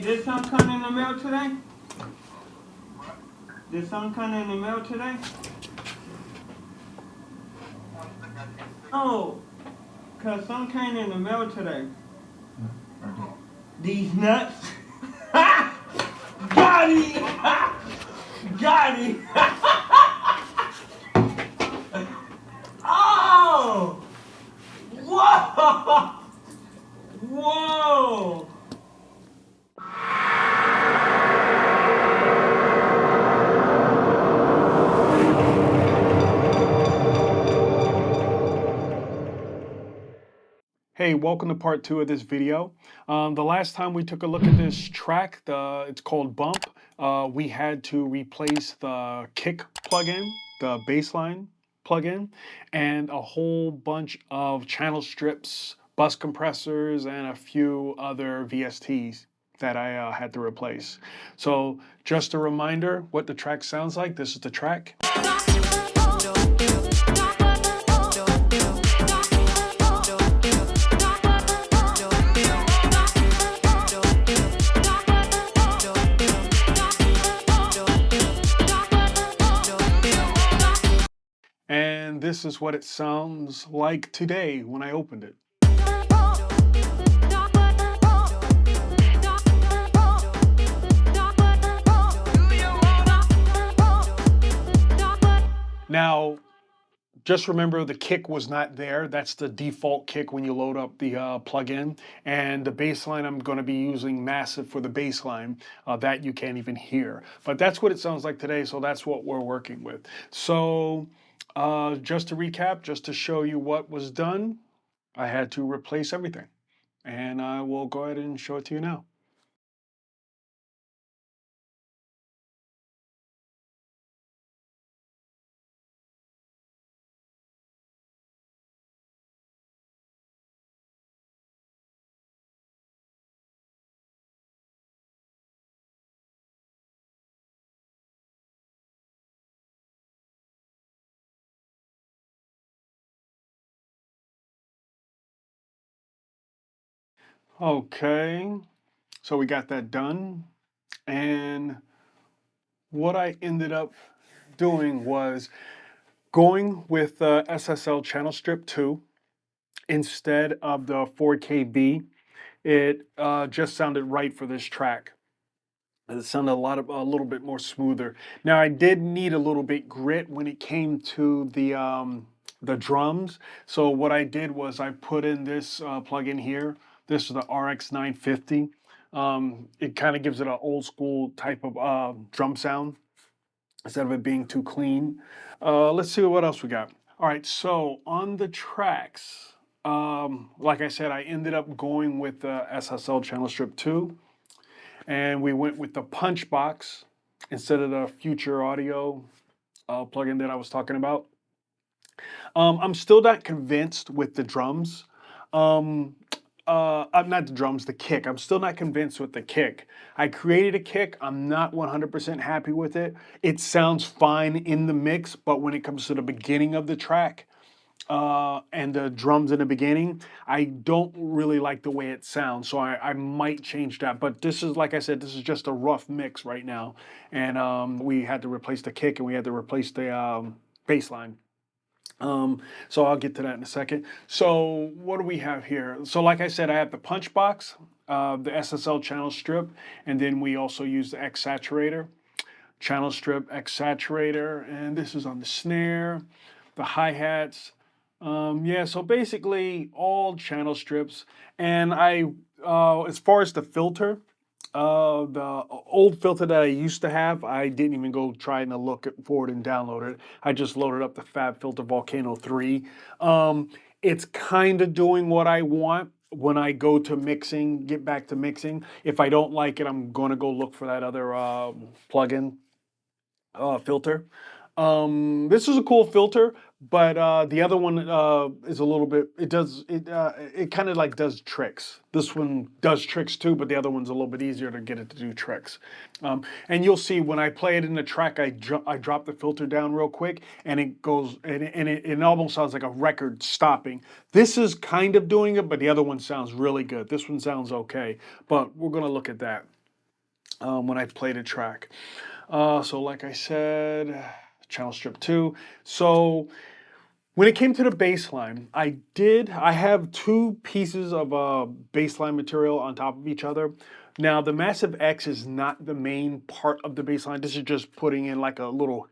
Did something come in the mail today? Did something come in the mail today? Oh, cause something came in the mail today. These nuts. Got him! Got him! Oh! Whoa! Whoa! Hey, welcome to part 2 of this video. The last time we took a look at this track, it's called Bump, we had to replace the kick plugin, the bassline plugin, and a whole bunch of channel strips, bus compressors, and a few other VSTs that I had to replace. So just a reminder what the track sounds like. This is the track. And this is what it sounds like today when I opened it. Now, just remember the kick was not there. That's the default kick when you load up the plugin. And the bass line, I'm going to be using Massive for the bass line. That you can't even hear. But that's what it sounds like today, so that's what we're working with. So just to recap, just to show you what was done, I had to replace everything. And I will go ahead and show it to you now. Okay, so we got that done. And what I ended up doing was going with SSL channel strip 2 instead of the 4KB. It just sounded right for this track. It sounded a little bit more smoother. Now I did need a little bit grit when it came to the drums. So what I did was I put in this plugin here. This is the RX 950. It kind of gives it an old school type of drum sound instead of it being too clean. Let's see what else we got. All right, so on the tracks, like I said, I ended up going with the SSL channel strip 2. And we went with the punch box instead of the Future Audio plugin that I was talking about. I'm still not convinced with the drums. I'm not the drums, the kick. I'm still not convinced with the kick. I created a kick. I'm not 100% happy with it. It sounds fine in the mix, but when it comes to the beginning of the track, and the drums in the beginning, I don't really like the way it sounds, so I might change that. But this is, like I said, this is just a rough mix right now, and we had to replace the kick and we had to replace the bass line. So I'll get to that in a second. So what do we have here? So like I said, I have the punch box, the SSL channel strip, and then we also use the X saturator, channel strip, X saturator, and this is on the snare, the hi-hats. Yeah, so basically all channel strips. And as far as the filter, the old filter that I used to have, I didn't even go trying to look for it and download it. I just loaded up the FabFilter Volcano 3. It's kind of doing what I want when I go to mixing, get back to mixing. If I don't like it, I'm going to go look for that other plugin filter. This is a cool filter, but the other one is a little bit. It kind of like does tricks. This one does tricks too, but the other one's a little bit easier to get it to do tricks. And you'll see when I play it in the track, I drop the filter down real quick, and it goes, and it almost sounds like a record stopping. This is kind of doing it, but the other one sounds really good. This one sounds okay, but we're gonna look at that. when I played a track. So like I said, channel strip 2. So when it came to the bass line, I have two pieces of bass line material on top of each other. Now the Massive X is not the main part of the bass line. This is just putting in like a little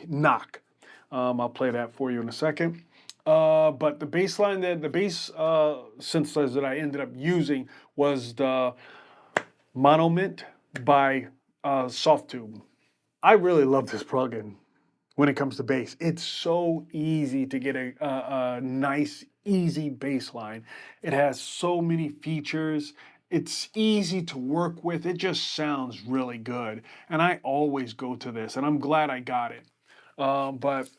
knock. I'll play that for you in a second. But the bass line the bass synthesizer that I ended up using was the Monomint by Softtube. I really love this plugin when it comes to bass. It's so easy to get a nice, easy bass line. It has so many features. It's easy to work with. It just sounds really good. And I always go to this, and I'm glad I got it. But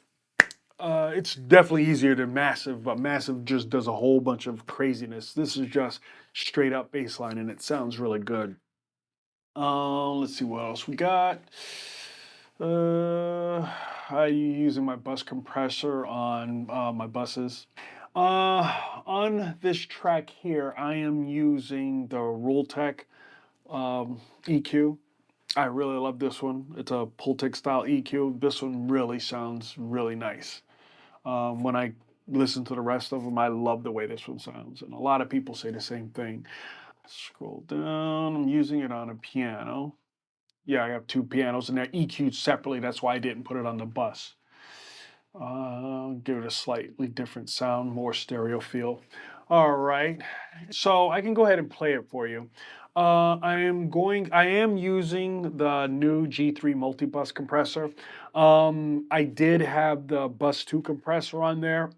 it's definitely easier than Massive, but Massive just does a whole bunch of craziness. This is just straight up bass line, and it sounds really good. Let's see what else we got. I using my bus compressor on my buses. On this track here, I am using the Rolltech EQ. I really love this one. It's a Pultec style EQ. This one really sounds really nice. When I listen to the rest of them, I love the way this one sounds. And a lot of people say the same thing. Scroll down. I'm using it on a piano. Yeah, I have two pianos and they're EQ'd separately. That's why I didn't put it on the bus. Give it a slightly different sound, more stereo feel. All right, so I can go ahead and play it for you. I am using the new G3 multi-bus compressor. I did have the Bus 2 compressor on there,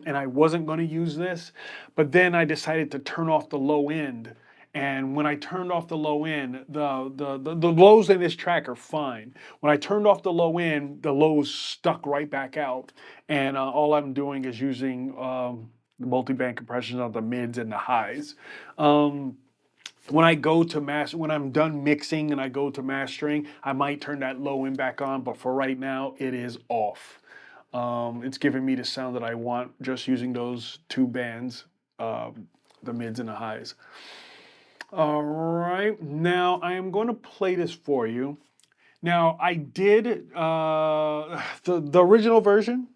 and I wasn't going to use this, but then I decided to turn off the low end. And when I turned off the low end, the lows in this track are fine. When I turned off the low end, the lows stuck right back out. And all I'm doing is using the multi-band compression of the mids and the highs. When I go to when I'm done mixing and I go to mastering, I might turn that low end back on, but for right now, it is off. It's giving me the sound that I want just using those two bands, the mids and the highs. All right, now I am going to play this for you. Now I did the original version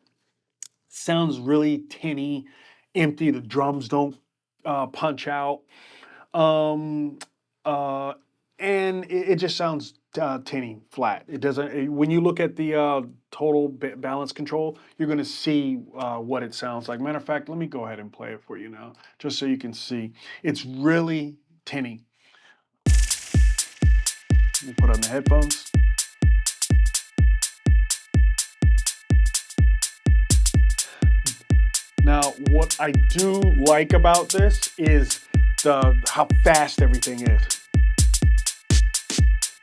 sounds really tinny, empty. The drums don't punch out, um, uh, and it just sounds tinny, flat. It doesn't. When you look at the total balance control, you're going to see what it sounds like. Matter of fact, let me go ahead and play it for you now, just so you can see. It's really tinny. Let me put on the headphones. Now, what I do like about this is how fast everything is.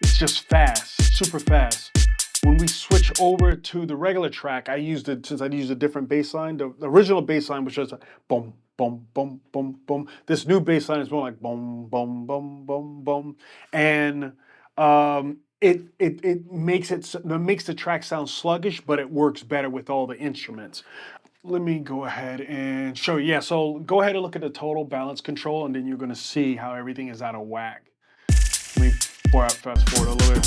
It's just fast, super fast. When we switch over to the regular track, since I used a different bass line. The original bass line was just a boom, boom, boom, boom, boom. This new bass line is more like boom, boom, boom, boom, boom, and it makes the track sound sluggish, but it works better with all the instruments. Let me go ahead and show you. Yeah, so go ahead and look at the total balance control, and then you're going to see how everything is out of whack. Let me fast forward a little bit.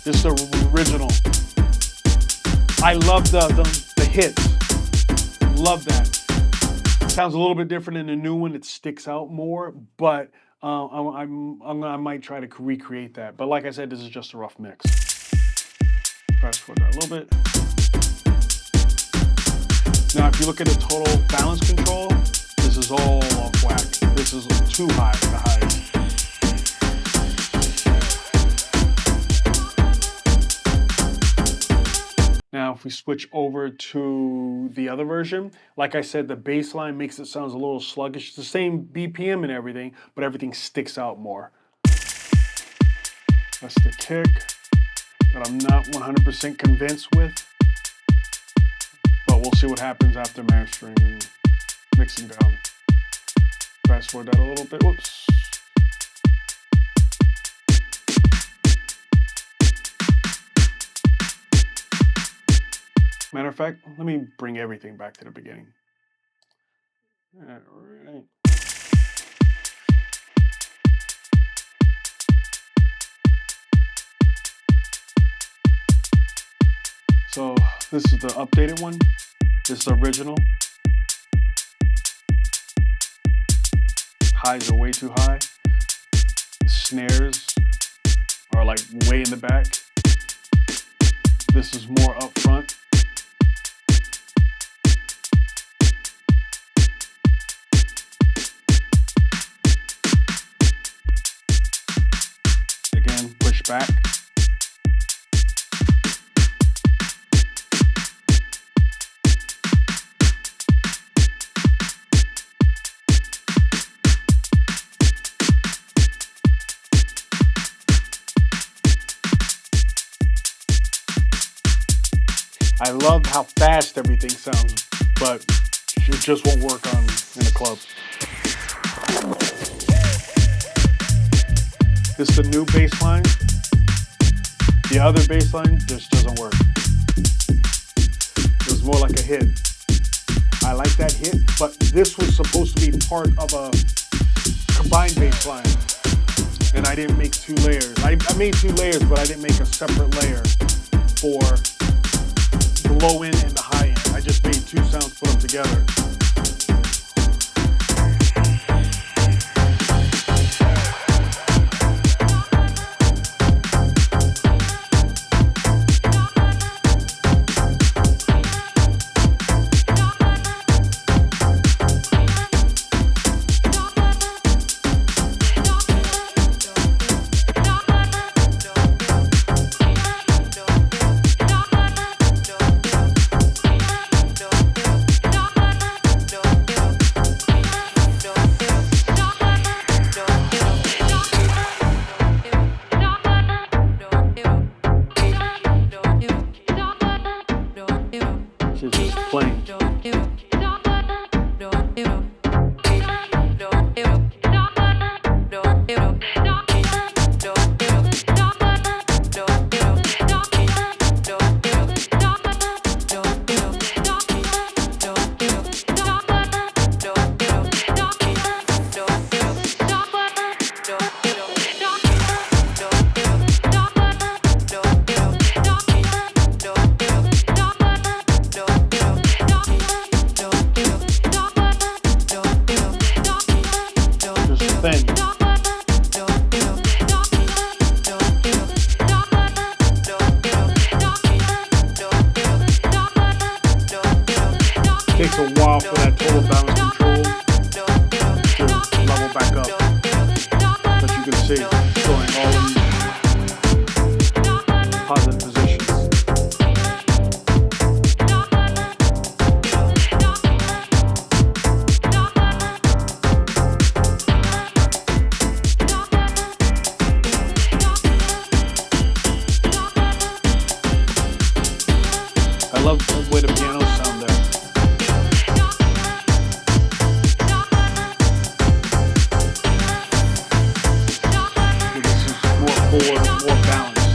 This is the original. I love the hits. Love that. Sounds a little bit different in the new one. It sticks out more, but I might try to recreate that. But like I said, this is just a rough mix. Fast forward that a little bit. Now, if you look at the total balance control, this is all off whack. This is too high, the highs. Now, if we switch over to the other version, like I said, the bass line makes it sound a little sluggish. It's the same BPM and everything, but everything sticks out more. That's the kick that I'm not 100% convinced with. But we'll see what happens after mastering and mixing down. Fast forward that a little bit. Whoops. Matter of fact, let me bring everything back to the beginning. All right. This is the updated one. This is the original. Highs are way too high. The snares are like way in the back. This is more up front. Again, push back. I love how fast everything sounds, but it just won't work in a club. This is the new bass line. The other bass line just doesn't work. It was more like a hit. I like that hit, but this was supposed to be part of a combined bass line. And I didn't make 2 layers. I made 2 layers, but I didn't make a separate layer for the low end and the high end. I just made 2 sounds, put them together. Just plain. Takes a while for that total balance control to level back up, but you can see it's going all in positive positions. I love the way the pianos sound there. More balance.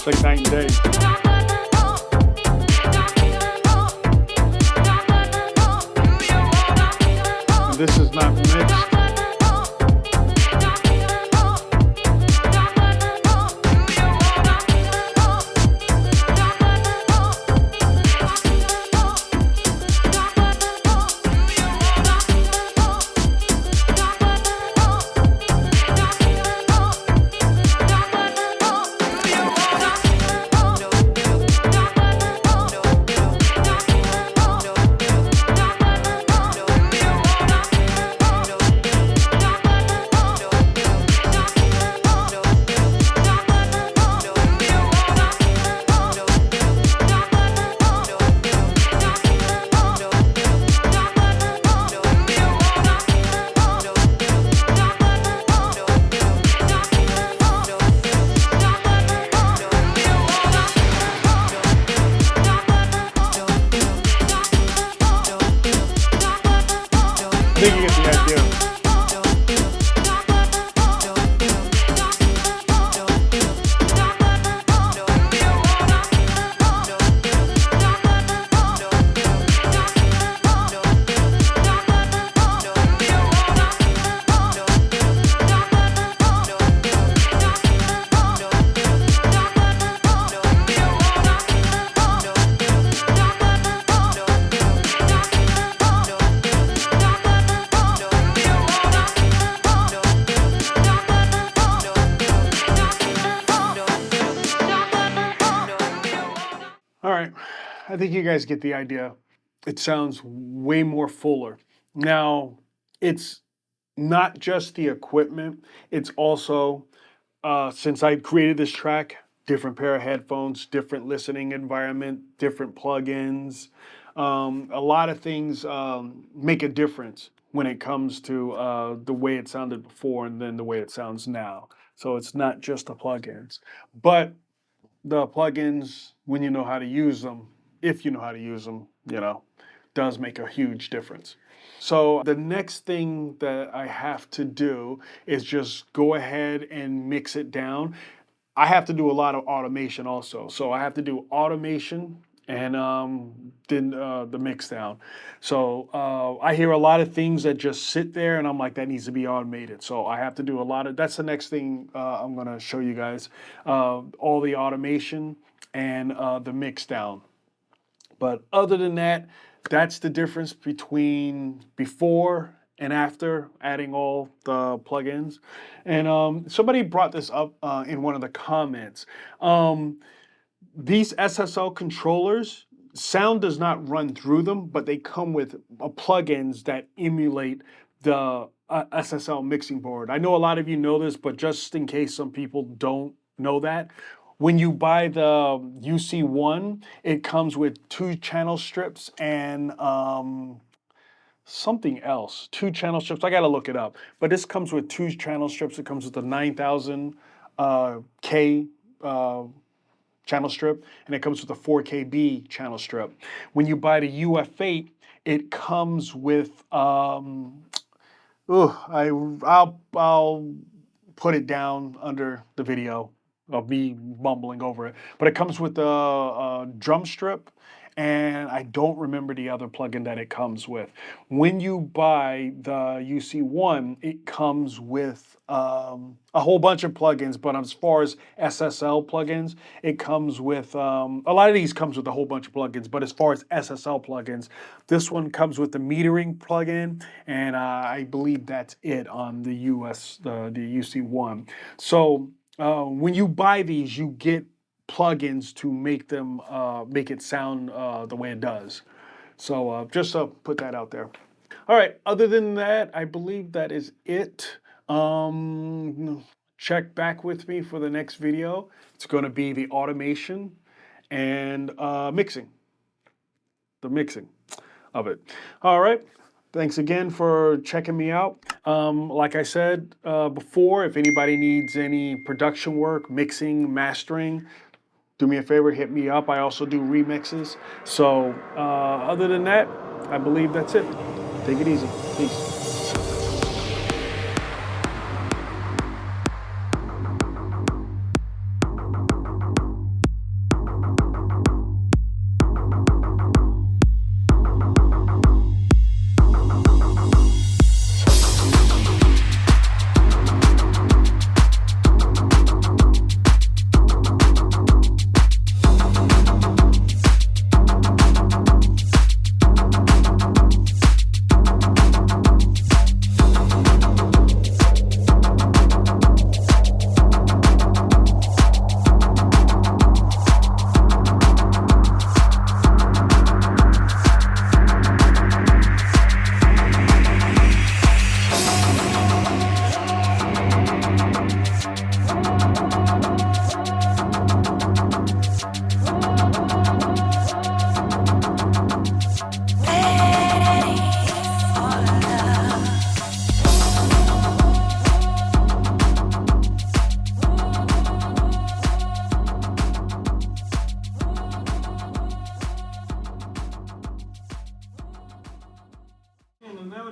It's like night and day. And this is not mixed. I think you get the idea. All right, I think you guys get the idea. It sounds way more fuller. Now, it's not just the equipment, it's also, since I created this track, different pair of headphones, different listening environment, different plugins. A lot of things make a difference when it comes to the way it sounded before and then the way it sounds now. So it's not just the plugins. But the plugins, when you know how to use them, if you know how to use them, does make a huge difference. So the next thing that I have to do is just go ahead and mix it down. I have to do a lot of automation also. So I have to do automation and then the mix down. So I hear a lot of things that just sit there and I'm like, that needs to be automated. So I have to do a lot of, that's the next thing I'm gonna show you guys, all the automation and the mix down. But other than that, that's the difference between before and after adding all the plugins. And somebody brought this up in one of the comments. These SSL controllers, sound does not run through them, but they come with plugins that emulate the SSL mixing board. I know a lot of you know this, but just in case some people don't know that, when you buy the UC1, it comes with 2 channel strips and something else. 2 channel strips. I gotta look it up. But this comes with 2 channel strips. It comes with the 9000 K channel strip, and it comes with a 4KB channel strip. When you buy the UF8, it comes with I'll put it down under the video of me mumbling over it. But it comes with a drum strip, and I don't remember the other plugin that it comes with. When you buy the UC1, it comes with a whole bunch of plugins, but as far as SSL plugins, it comes with, a lot of these comes with a whole bunch of plugins, but as far as SSL plugins, this one comes with the metering plugin, and I believe that's it on the the UC1. So when you buy these, you get plugins to make them make it sound the way it does. So just to put that out there. All right, other than that, I believe that is it. Check back with me for the next video. It's going to be the automation and mixing, the mixing of it. All right. Thanks again for checking me out. Like I said before, if anybody needs any production work, mixing, mastering, do me a favor, hit me up. I also do remixes. So other than that, I believe that's it. Take it easy. Peace.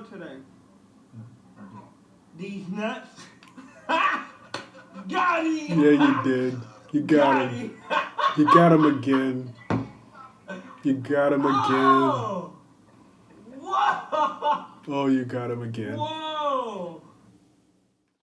for today? These nuts. Got him! Yeah, you did. You got him. You got him again. You got him again. Oh! Whoa! Oh, you got him again. Whoa!